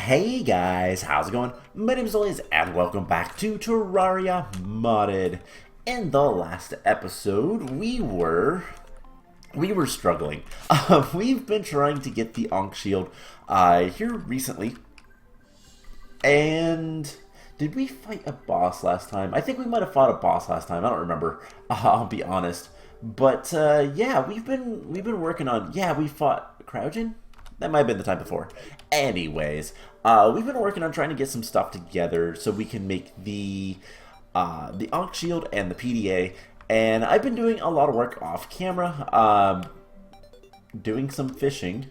Hey guys, how's it going? My name is Elias and welcome back to Terraria Modded. In the last episode, we were struggling. We've been trying to get the Ankh Shield here recently. And did we fight a boss last time? I think we might have fought a boss last time. I don't remember. I'll be honest. But yeah, we've been working on. Yeah, we fought Crouchin. That might have been the time before. Anyways, we've been working on trying to get some stuff together so we can make the Ankh Shield and the PDA. And I've been doing a lot of work off camera, doing some fishing.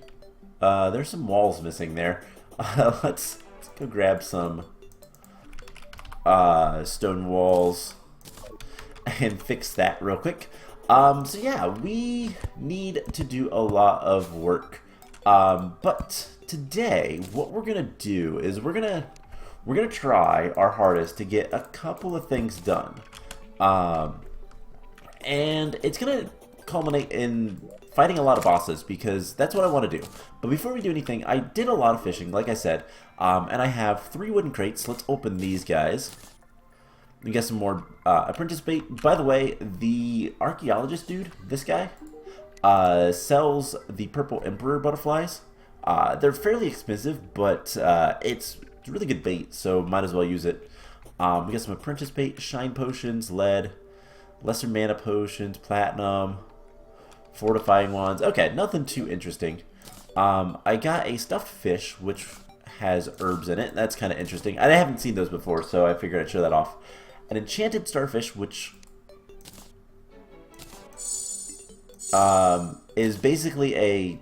There's some walls missing there. Let's go grab some stone walls and fix that real quick. So yeah, we need to do a lot of work. But today, what we're gonna do is we're gonna try our hardest to get a couple of things done, and it's gonna culminate in fighting a lot of bosses because that's what I want to do. But before we do anything, I did a lot of fishing, like I said, and I have 3 wooden crates. Let's open these guys. We got some more apprentice bait. By the way, the archaeologist dude, this guy, sells the purple emperor butterflies. They're fairly expensive, but it's really good bait, so might as well use it. We got some apprentice bait, shine potions, lead, lesser mana potions, platinum, fortifying wands. Okay, nothing too interesting. I got a stuffed fish, which has herbs in it. That's kind of interesting. I haven't seen those before, so I figured I'd show that off. An enchanted starfish, which is basically a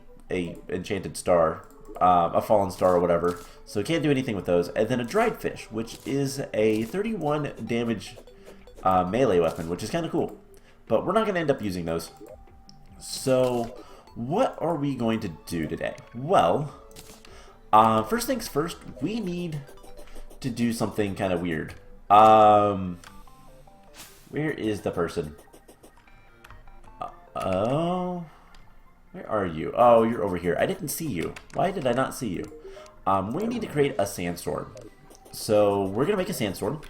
enchanted star, a fallen star or whatever, so can't do anything with those. And then a dried fish, which is a 31 damage melee weapon, which is kind of cool, but we're not going to end up using those. So what are we going to do today? Well, first things first, we need to do something kind of weird. Where is the person? Oh, where are you? Oh, you're over here. I didn't see you. Why did I not see you? We need to create a sandstorm. So we're gonna make a sandstorm.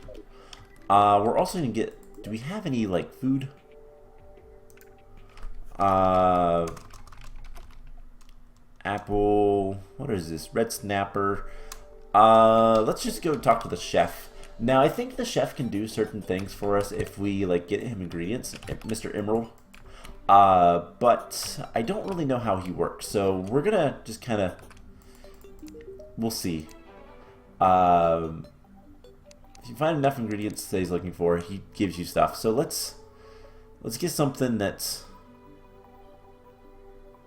We're also gonna get. Do we have any like food? Apple. What is this? Red snapper. Let's just go talk to the chef. Now I think the chef can do certain things for us if we like get him ingredients, Mr. Emerald. But I don't really know how he works, so we're gonna just kind of, we'll see. If you find enough ingredients that he's looking for, he gives you stuff. So let's get something that's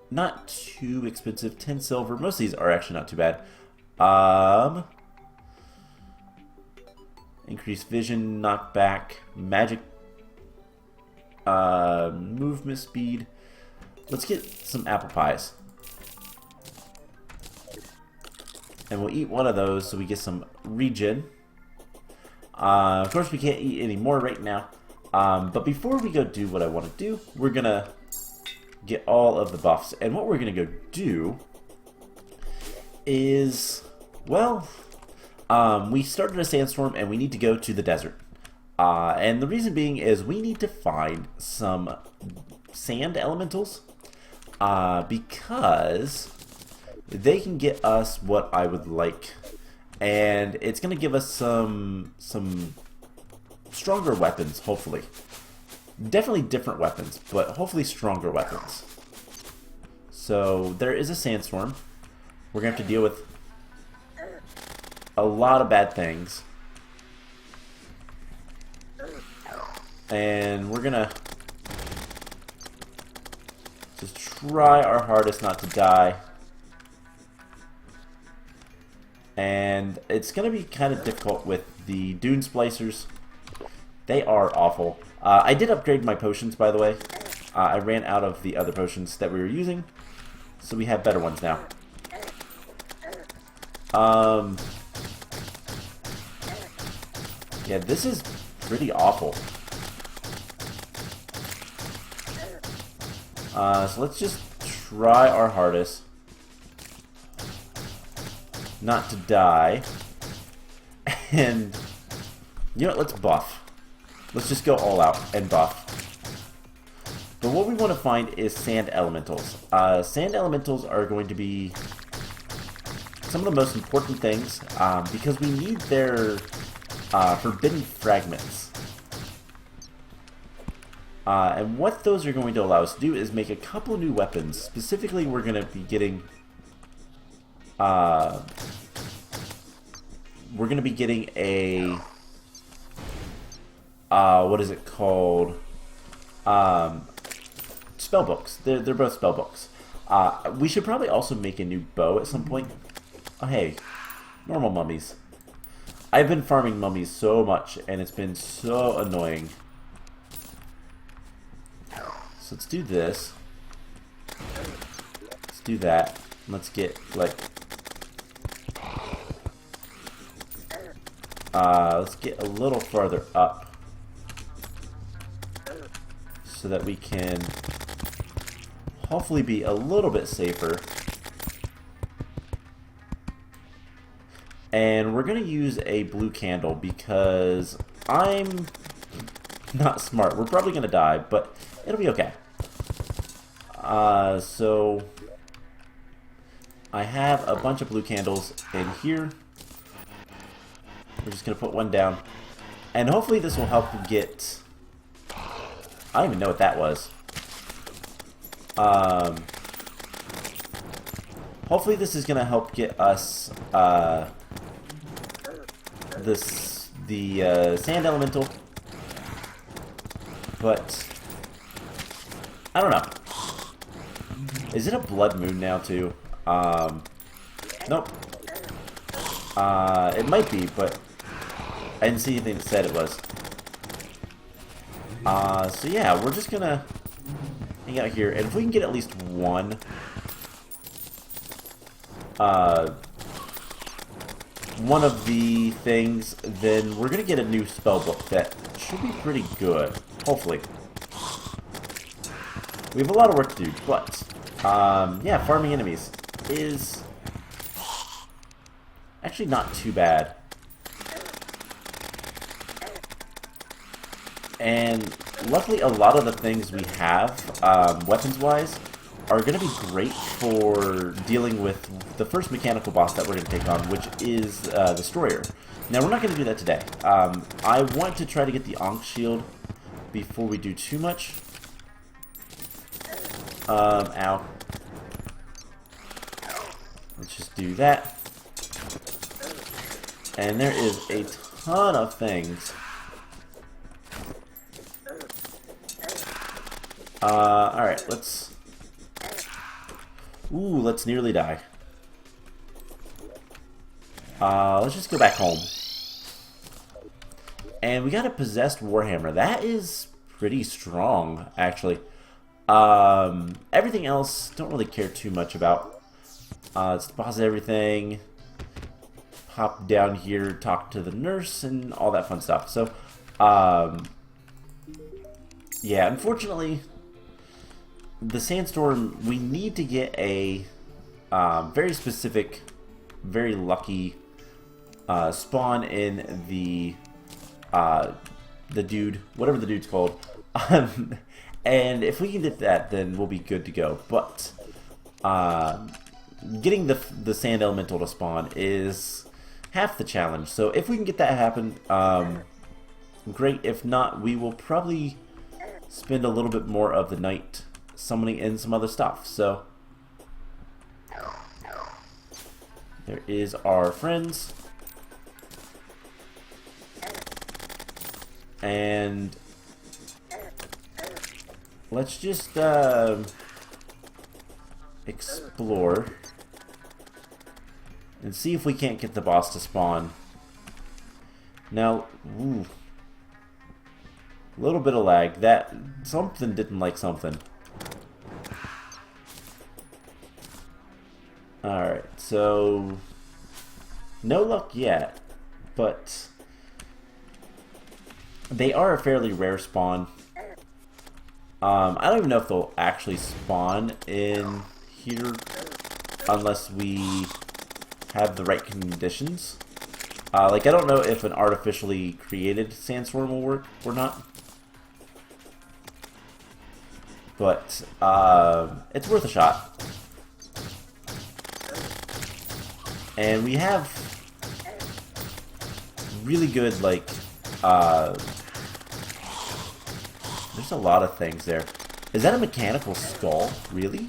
not too expensive. 10 silver. Most of these are actually not too bad. Increased vision, knockback, magic. Movement speed. Let's get some apple pies. And we'll eat one of those so we get some regen. Of course, we can't eat any more right now. But before we go do what I want to do, we're going to get all of the buffs. And what we're going to go do is, well, we started a sandstorm and we need to go to the desert. And the reason being is we need to find some sand elementals, because they can get us what I would like, and it's going to give us some stronger weapons, hopefully. Definitely different weapons, but hopefully stronger weapons. So there is a sandstorm. We're going to have to deal with a lot of bad things. And we're gonna just try our hardest not to die. And it's gonna be kind of difficult with the dune splicers. They are awful. I did upgrade my potions, by the way. I ran out of the other potions that we were using, so we have better ones now. Yeah, this is pretty awful. So let's just try our hardest. not to die. And, you know what, let's buff. Let's just go all out and buff. But what we want to find is sand elementals. Sand elementals are going to be some of the most important things because we need their forbidden fragments. And what those are going to allow us to do is make a couple of new weapons. Specifically, we're going to be getting a what is it called? Spell books. They're both spell books. We should probably also make a new bow at some point. Oh hey, normal mummies. I've been farming mummies so much, and it's been so annoying. So let's do this. Let's do that. Let's get like let's get a little farther up so that we can hopefully be a little bit safer. And we're going to use a blue candle because I'm not smart. We're probably going to die, but it'll be okay. So I have a bunch of blue candles in here. We're just going to put one down. And hopefully this will help get... I don't even know what that was. Hopefully this is going to help get us the sand elemental. But I don't know. Is it a blood moon now too? Nope. It might be, but I didn't see anything that said it was. So yeah, we're just gonna hang out here, and if we can get at least one of the things, then we're gonna get a new spell book that should be pretty good, hopefully. We have a lot of work to do, but yeah, farming enemies is actually not too bad. And luckily, a lot of the things we have, weapons-wise, are going to be great for dealing with the first mechanical boss that we're going to take on, which is Destroyer. Now, we're not going to do that today. I want to try to get the Ankh Shield before we do too much. Ow. Let's just do that. And there is a ton of things. Alright, let's... Ooh, let's nearly die. Let's just go back home. And we got a possessed Warhammer. That is pretty strong, actually. Everything else, don't really care too much about. Let's deposit everything. Hop down here, talk to the nurse, and all that fun stuff. So, yeah, unfortunately, the sandstorm, we need to get a very specific, very lucky spawn in the dude, whatever the dude's called. And if we can get that, then we'll be good to go. But getting the sand elemental to spawn is half the challenge. So if we can get that happen, great. If not, we will probably spend a little bit more of the night summoning in some other stuff. So there is our friends, and let's just explore and see if we can't get the boss to spawn. Now, ooh, a little bit of lag. That something didn't like something. Alright, so no luck yet, but they are a fairly rare spawn. I don't even know if they'll actually spawn in here unless we have the right conditions. Like, I don't know if an artificially created sandstorm will work or not. But, it's worth a shot. And we have really good, like, there's a lot of things there. Is that a mechanical skull? Really?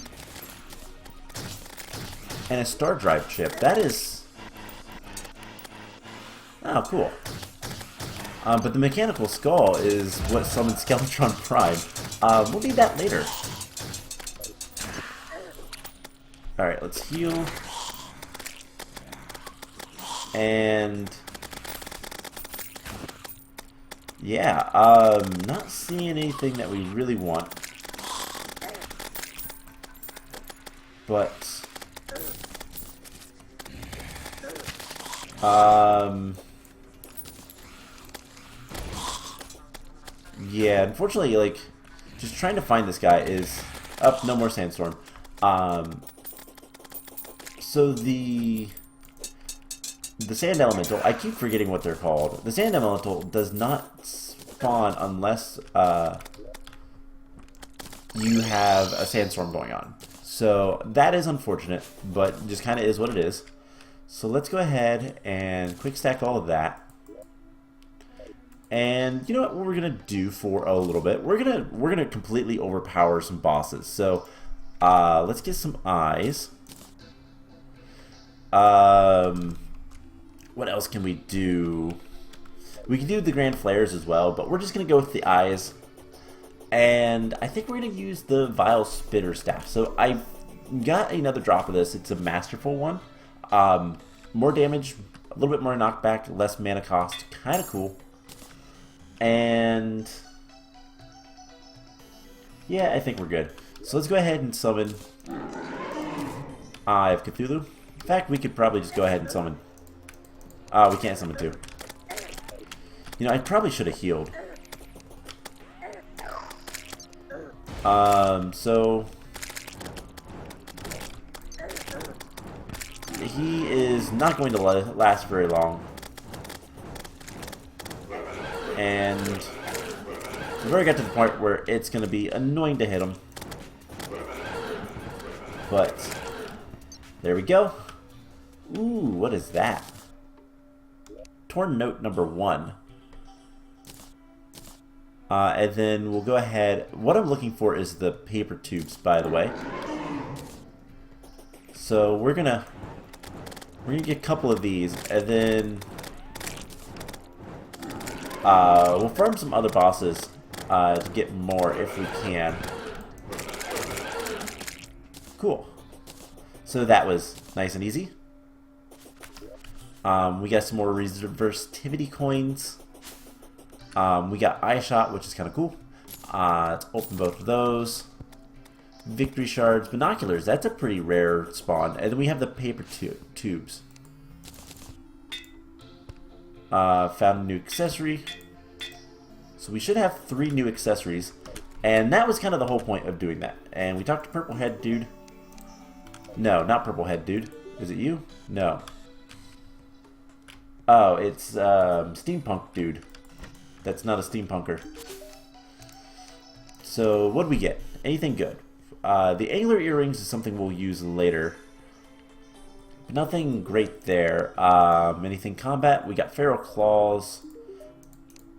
And a star drive chip. That is... Oh, cool. But the mechanical skull is what summoned Skeletron Prime. We'll need that later. Alright, let's heal. And... yeah, not seeing anything that we really want. But... yeah, unfortunately, like, just trying to find this guy is... up, no more sandstorm. So the sand elemental, I keep forgetting what they're called. The sand elemental does not spawn unless you have a sandstorm going on. So that is unfortunate, but just kind of is what it is. So let's go ahead and quick stack all of that. And you know what we're gonna do for a little bit? We're gonna completely overpower some bosses. So let's get some eyes. What else can we do? We can do the Grand Flares as well, but we're just going to go with the eyes. And I think we're going to use the Vile Spitter Staff. So I got another drop of this. It's a masterful one. More damage, a little bit more knockback, less mana cost. Kind of cool. And yeah, I think we're good. So let's go ahead and summon Eye of Cthulhu. In fact, we could probably just go ahead and summon. We can't summon two. You know, I probably should have healed. So he is not going to last very long. And we've already got to the point where it's going to be annoying to hit him. But there we go. Ooh, what is that? Torn Note number 1. And then we'll go ahead. What I'm looking for is the paper tubes, by the way. So we're gonna get a couple of these, and then we'll farm some other bosses to get more if we can. Cool. So that was nice and easy. We got some more resistivity coins. We got Eye Shot, which is kind of cool. Let's open both of those. Victory Shards, Binoculars. That's a pretty rare spawn. And then we have the paper tubes. Found a new accessory. So we should have 3 new accessories. And that was kind of the whole point of doing that. And we talked to Purple Head Dude. No, not Purple Head Dude. Is it you? No. Oh, it's Steampunk Dude. That's not a steampunker. So, what do we get? Anything good? The Angler Earrings is something we'll use later. But nothing great there. Anything combat? We got Feral Claws.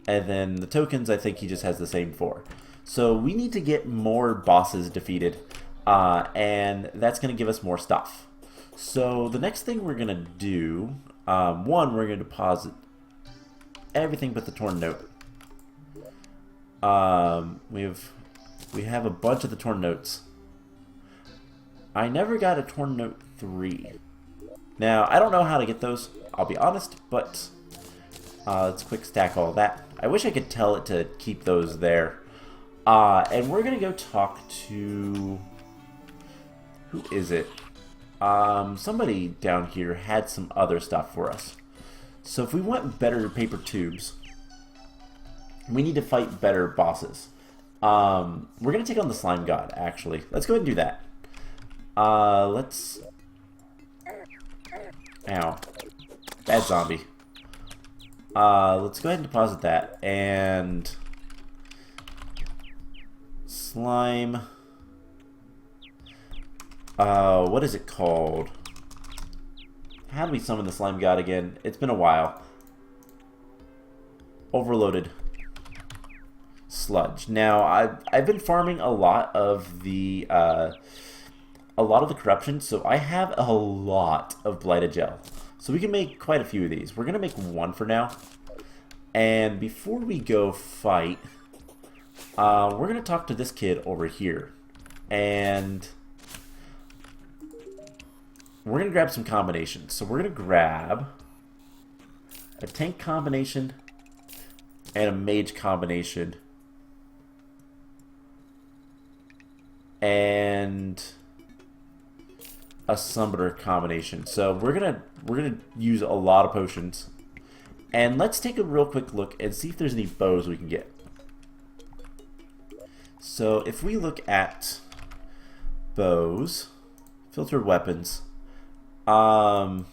And then the tokens, I think he just has the same 4. So, we need to get more bosses defeated. And that's going to give us more stuff. So, the next thing we're going to do... one, we're going to deposit everything but the Torn Note. We have a bunch of the Torn Notes. I never got a Torn Note 3. Now, I don't know how to get those, I'll be honest, but let's quick stack all that. I wish I could tell it to keep those there. And we're going to go talk to... who is it? Somebody down here had some other stuff for us. So if we want better paper tubes, we need to fight better bosses. We're going to take on the Slime God, actually. Let's go ahead and do that. Let's Ow. Bad zombie. Let's go ahead and deposit that. And slime. What is it called? How do we summon the slime god again? It's been a while. Overloaded sludge. Now I've been farming a lot of the corruption, so I have a lot of blighted gel. So we can make quite a few of these. We're gonna make one for now. And before we go fight, we're gonna talk to this kid over here. And we're gonna grab some combinations. So we're gonna grab a tank combination and a mage combination. And a summoner combination. So we're gonna use a lot of potions. And let's take a real quick look and see if there's any bows we can get. So if we look at bows, filtered weapons, and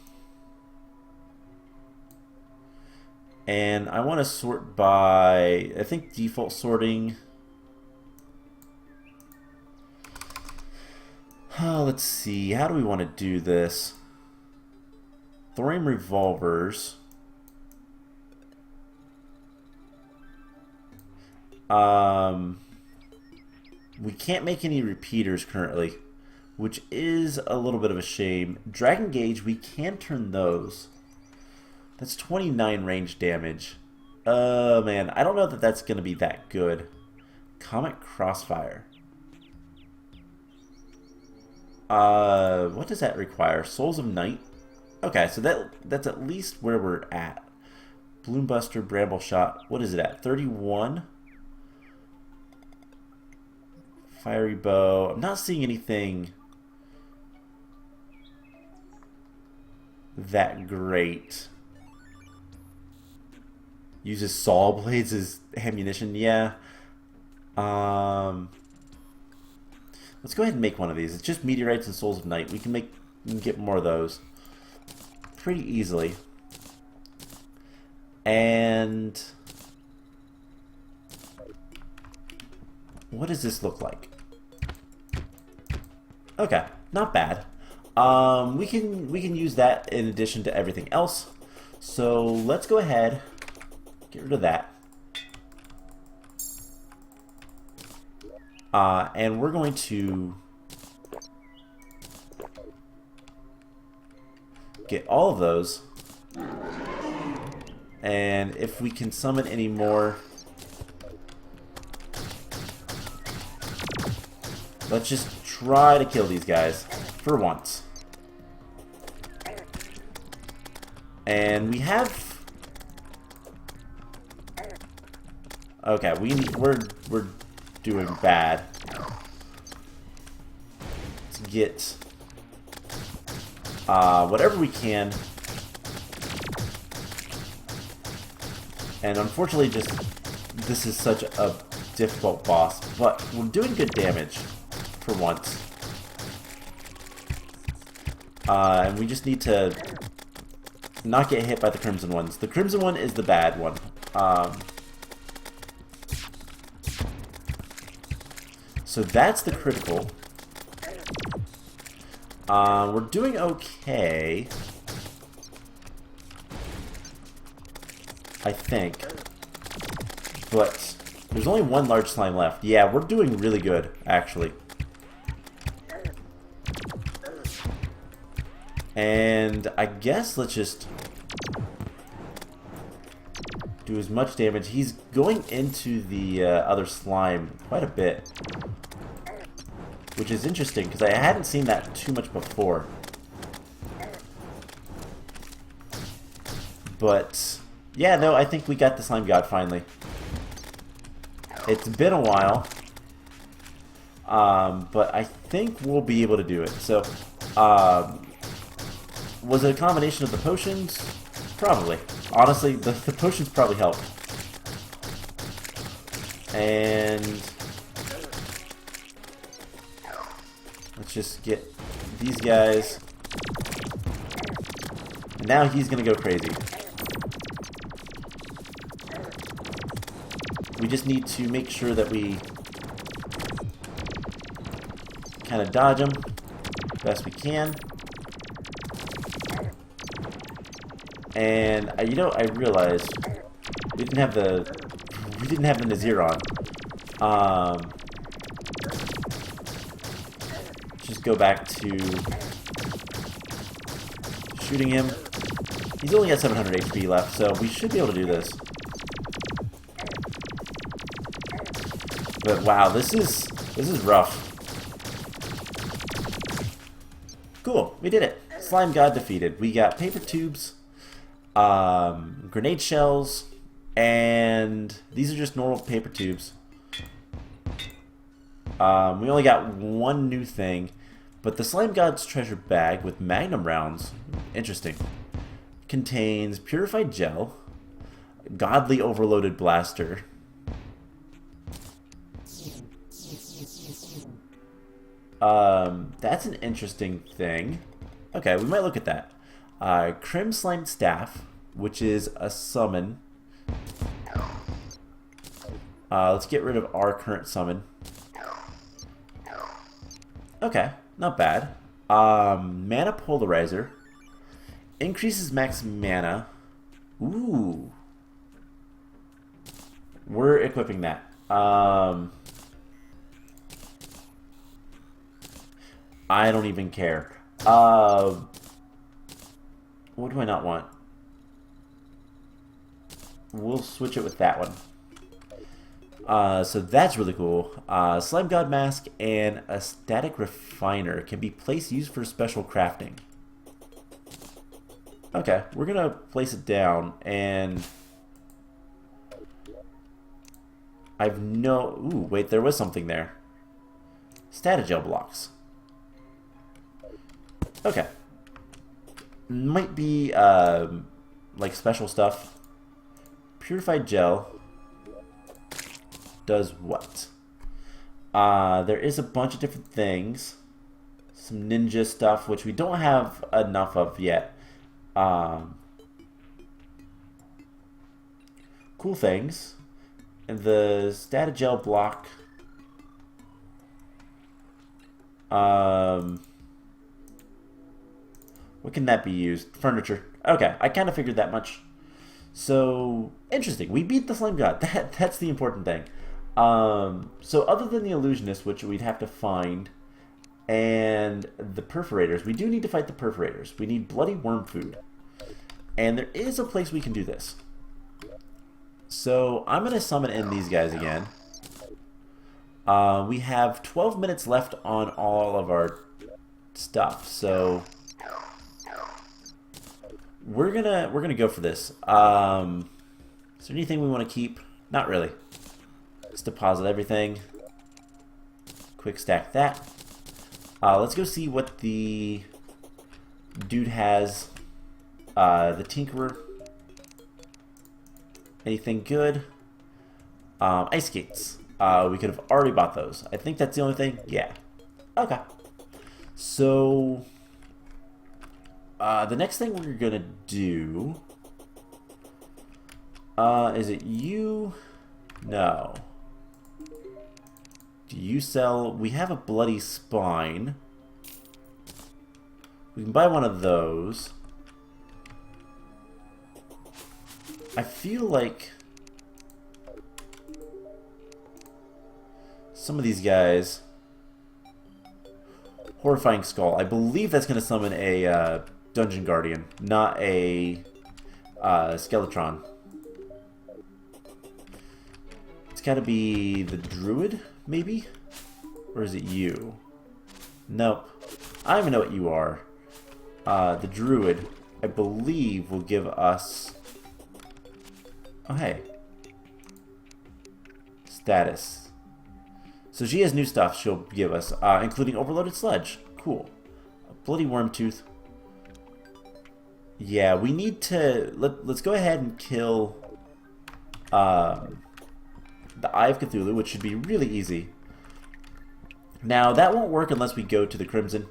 I want to sort by, I think, default sorting. Let's see, how do we want to do this? Thorium revolvers. We can't make any repeaters currently, which is a little bit of a shame. Dragon Gauge, we can turn those. That's 29 range damage. Man, I don't know that that's going to be that good. Comet Crossfire. What does that require? Souls of Night? Okay, so that's at least where we're at. Bloombuster, Bramble Shot. What is it at? 31? Fiery Bow. I'm not seeing anything that great. Uses saw blades as ammunition. Yeah. Let's go ahead and make one of these. It's just meteorites and souls of night. We can get more of those pretty easily. And what does this look like? Okay, not bad. We can use that in addition to everything else. So let's go ahead, get rid of that. And we're going to get all of those. And if we can summon any more, let's just try to kill these guys for once. And we have, okay, we're doing bad. Let's get whatever we can. And unfortunately, just this is such a difficult boss, but we're doing good damage for once. And we just need to not get hit by the crimson ones. The crimson one is the bad one. So that's the critical. We're doing okay, I think. But there's only one large slime left. Yeah, we're doing really good, actually. And I guess let's just do as much damage. He's going into the other slime quite a bit, which is interesting because I hadn't seen that too much before. But yeah, no, I think we got the slime god finally. It's been a while, but I think we'll be able to do it. So, was it a combination of the potions? Probably. Honestly, the potions probably helped. And let's just get these guys. now he's gonna go crazy. We just need to make sure that we kind of dodge him best we can. And you know, I realized we didn't have the Nazir on. Just go back to shooting him. He's only got 700 HP left, so we should be able to do this. But wow, this is rough. Cool, we did it. Slime God defeated. We got paper tubes, grenade shells, and these are just normal paper tubes. We only got one new thing, but the Slime God's treasure bag with magnum rounds, interesting, contains purified gel, godly overloaded blaster, that's an interesting thing. Okay, we might look at that. Crim Slime Staff, which is a summon. Let's get rid of our current summon. Okay, not bad. Mana Polarizer. Increases max mana. Ooh. We're equipping that. I don't even care. What do I not want? We'll switch it with that one. So that's really cool. Slime God Mask and a Static Refiner can be used for special crafting. Okay, we're gonna place it down, and I've no... Ooh, wait, there was something there. Statagel blocks. Okay. Might be, like special stuff. Purified gel does what? There is a bunch of different things. Some ninja stuff, which we don't have enough of yet. Cool things. And the Statagel block. What can that be used? Furniture. Okay, I kind of figured that much. So, interesting. We beat the Slime God. That's the important thing. So other than the Illusionist, which we'd have to find, and the Perforators, we do need to fight the Perforators. We need Bloody Worm Food. And there is a place we can do this. So I'm going to summon in these guys again. We have 12 minutes left on all of our stuff, so we're gonna go for this. Is there anything we want to keep? Not really. Let's deposit everything. Quick stack that. Let's go see what the dude has. The Tinkerer. Anything good? Ice skates. We could have already bought those. I think that's the only thing. Yeah. Okay. So the next thing we're gonna do. Is it you? No. Do you sell? We have a bloody spine. We can buy one of those. I feel like some of these guys. Horrifying Skull. I believe that's going to summon a Dungeon Guardian, not a Skeletron. It's got to be the Druid, maybe? Or is it you? Nope. I don't even know what you are. The Druid, I believe, will give us... Oh, hey. Status. So she has new stuff she'll give us, including Overloaded Sludge. Cool. A Bloody Worm Tooth. Yeah, we need to... Let's go ahead and kill the Eye of Cthulhu, which should be really easy. Now, that won't work unless we go to the Crimson.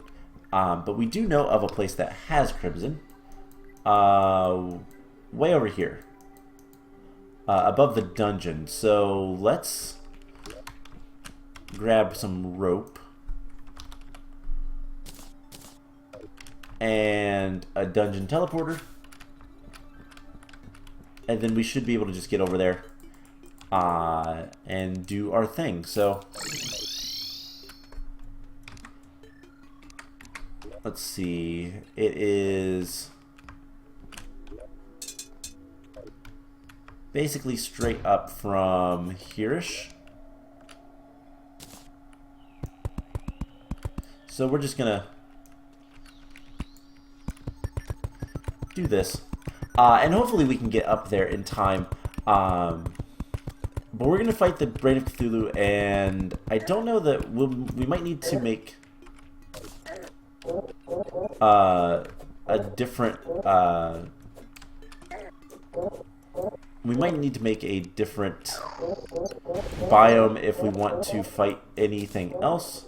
But we do know of a place that has Crimson. way over here. Above the dungeon. So let's grab some rope. And a dungeon teleporter. And then we should be able to just get over there and do our thing. So let's see. It is basically straight up from here-ish. So we're just gonna do this. And hopefully we can get up there in time. But we're going to fight the Brain of Cthulhu, and I don't know that we might need to make a different... we might need to make a different biome if we want to fight anything else.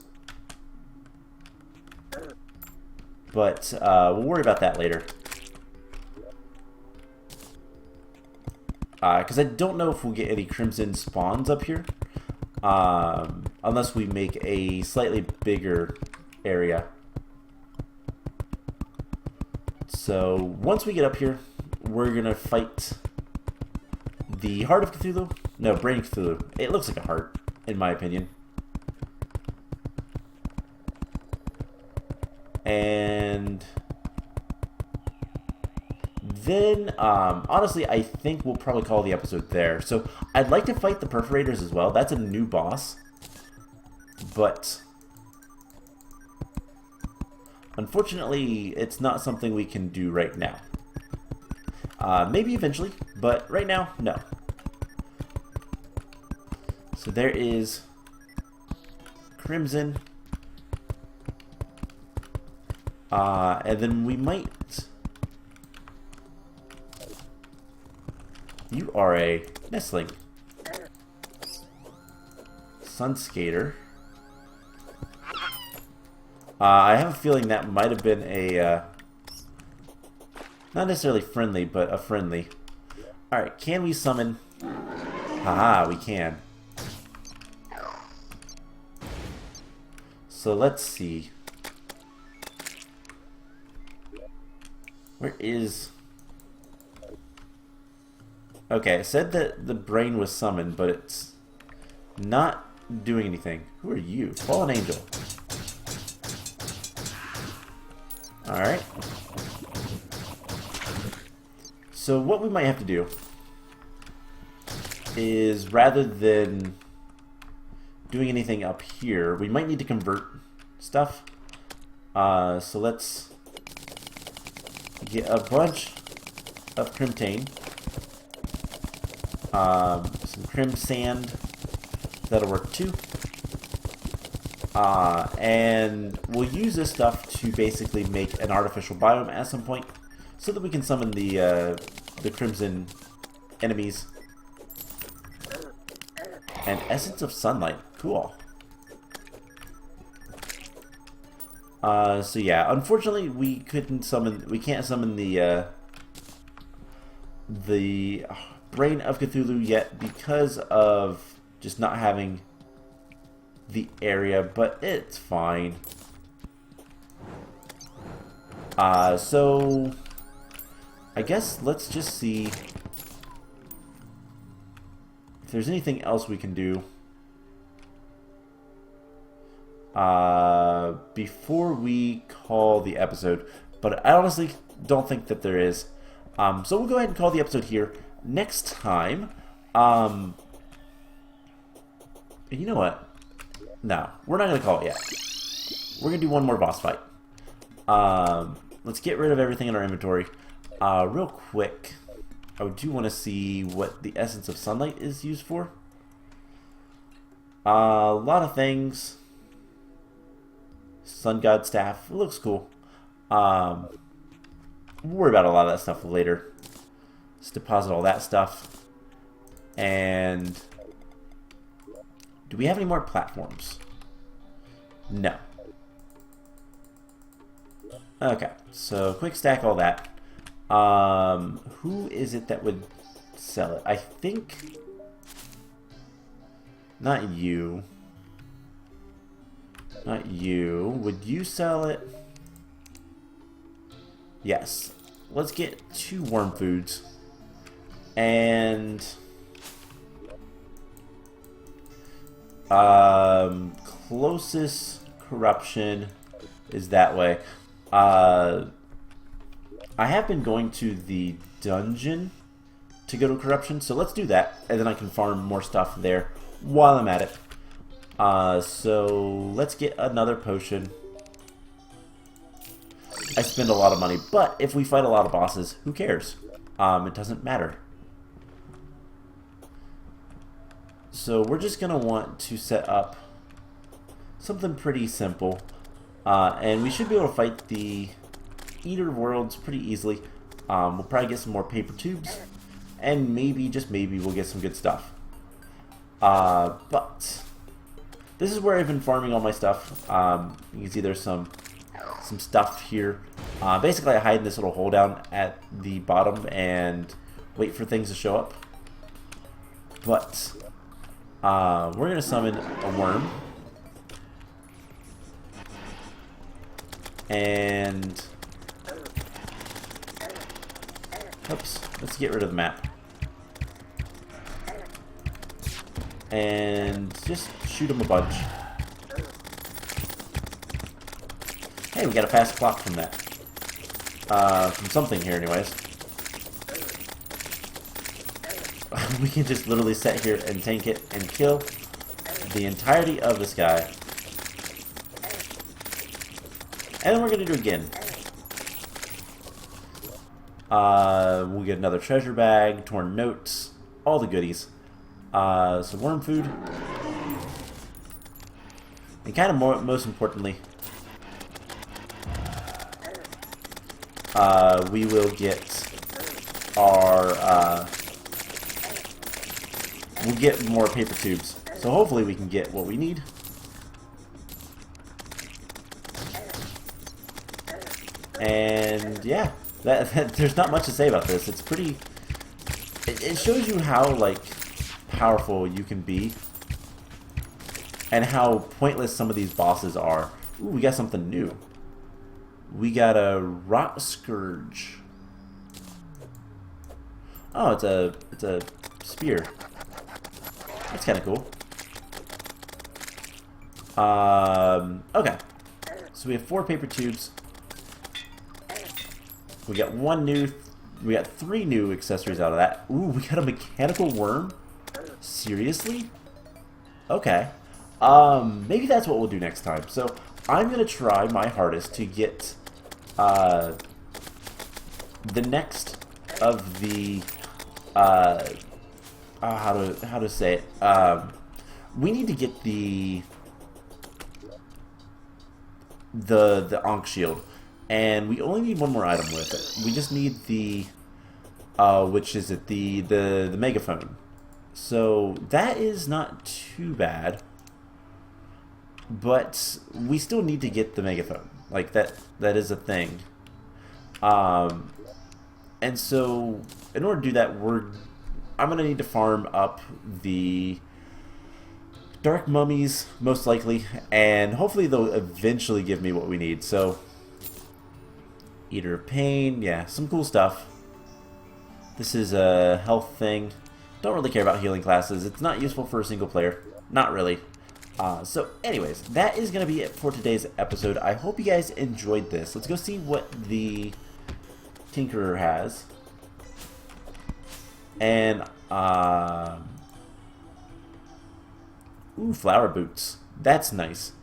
But we'll worry about that later. Because I don't know if we'll get any crimson spawns up here. Unless we make a slightly bigger area. So once we get up here, we're going to fight the Heart of Cthulhu. No, Brain of Cthulhu. It looks like a heart, in my opinion. And then, honestly, I think we'll probably call the episode there. So, I'd like to fight the Perforators as well. That's a new boss. But unfortunately, it's not something we can do right now. Maybe eventually, but right now, no. So there is Crimson. And then we might... You are a nestling. Sun Skater. I have a feeling that might have been a... not necessarily friendly, but a friendly. Alright, can we summon... Haha, we can. So let's see. Where is... Okay, it said that the brain was summoned, but it's not doing anything. Who are you? Fallen Angel. Alright. So what we might have to do is, rather than doing anything up here, we might need to convert stuff. So let's get a bunch of Crimtane. Some Crim Sand. That'll work too. And we'll use this stuff to basically make an artificial biome at some point, so that we can summon the Crimson enemies. And Essence of Sunlight. Cool. So yeah, unfortunately we can't summon the Brain of Cthulhu yet because of just not having the area, but it's fine. So I guess let's just see if there's anything else we can do before we call the episode, but I honestly don't think that there is. So we'll go ahead and call the episode here. Next time, you know what? No, we're not going to call it yet. We're going to do one more boss fight. Let's get rid of everything in our inventory. Real quick, I do want to see what the Essence of Sunlight is used for. A lot of things. Sun God Staff. It looks cool. We'll worry about a lot of that stuff later. Let's deposit all that stuff. And do we have any more platforms? No. Okay, so quick stack all that. Who is it that would sell it? I think... Not you. Not you. Would you sell it? Yes. Let's get 2 worm foods. And... closest corruption is that way. I have been going to the dungeon to go to corruption, so let's do that, and then I can farm more stuff there while I'm at it. So let's get another potion. I spend a lot of money, but if we fight a lot of bosses, who cares? It doesn't matter. So we're just going to want to set up something pretty simple. And we should be able to fight the Eater of Worlds pretty easily. We'll probably get some more paper tubes. And maybe, just maybe, we'll get some good stuff. But this is where I've been farming all my stuff. You can see there's some stuff here. Basically, I hide in this little hole down at the bottom and wait for things to show up. But we're going to summon a worm. And... oops, let's get rid of the map. And just shoot him a bunch. Hey, we got a fast clock from that. From something here anyways. We can just literally sit here and tank it and kill the entirety of this guy. And then we're going to do it again. We'll get another treasure bag, torn notes, all the goodies. Some worm food. And kind of most importantly, we will get our, we'll get more paper tubes. So hopefully we can get what we need. And yeah, there's not much to say about this. It's pretty, it shows you how, like, powerful you can be. And how pointless some of these bosses are. Ooh, we got something new. We got a Rot Scourge. Oh, it's a spear. That's kind of cool. Okay. So we have 4 paper tubes. We got 3 new accessories out of that. Ooh, we got a mechanical worm? Seriously? Okay. Maybe that's what we'll do next time. So I'm gonna try my hardest to get the next of the how to say it. We need to get the Ankh shield, and we only need one more item with it. We just need the which is it, the megaphone. So that is not too bad. But we still need to get the megaphone. Like, that is a thing. And so, in order to do that, I'm going to need to farm up the Dark Mummies, most likely. And hopefully they'll eventually give me what we need. So, Eater of Pain, yeah, some cool stuff. This is a health thing. Don't really care about healing classes. It's not useful for a single player. Not really. So anyways, that is going to be it for today's episode. I hope you guys enjoyed this. Let's go see what the Tinkerer has. And, ooh, flower boots. That's nice.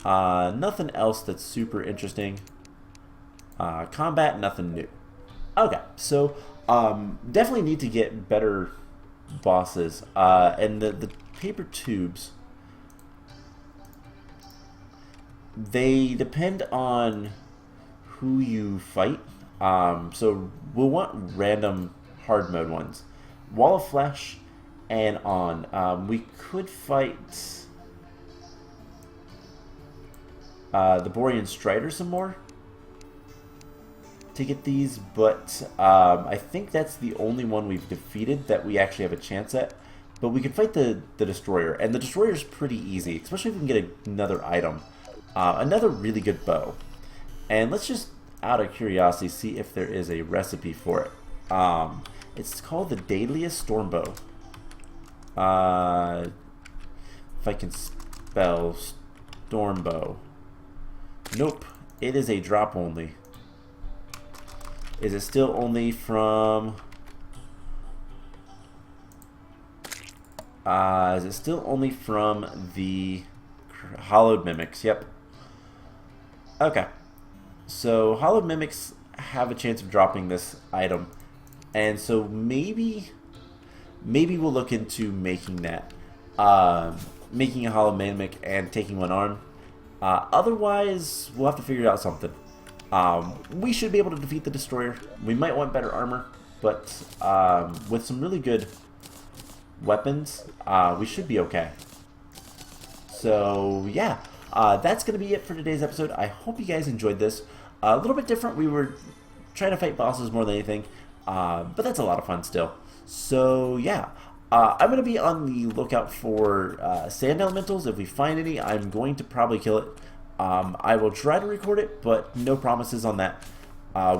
Nothing else that's super interesting. Combat, nothing new. Okay, so, definitely need to get better bosses. And the paper tubes, they depend on who you fight. So we'll want random hard mode ones. Wall of Flesh and on. We could fight the Borean Strider some more. to get these, but I think that's the only one we've defeated that we actually have a chance at. But we can fight the Destroyer, and the Destroyer is pretty easy, especially if we can get another item. Another really good bow. And let's just, out of curiosity, see if there is a recipe for it. It's called the Daedalus Storm Bow. If I can spell Storm Bow. Nope, it is a drop only. Is it still only from... is it still only from the Hollowed Mimics? Yep. Okay. So, Hollowed Mimics have a chance of dropping this item. And so maybe we'll look into making that. Making a Hollowed Mimic and taking one arm. Otherwise, we'll have to figure out something. We should be able to defeat the Destroyer. We might want better armor, but with some really good weapons, we should be okay. So yeah, that's going to be it for today's episode. I hope you guys enjoyed this. A little bit different. We were trying to fight bosses more than anything, but that's a lot of fun still. So yeah, I'm going to be on the lookout for sand elementals. If we find any, I'm going to probably kill it. I will try to record it, but no promises on that.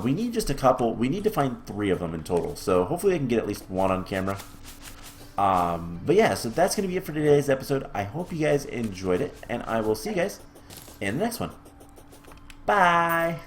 We need just a couple. We need to find 3 of them in total, so hopefully I can get at least 1 on camera. But yeah, so that's going to be it for today's episode. I hope you guys enjoyed it, and I will see you guys in the next one. Bye!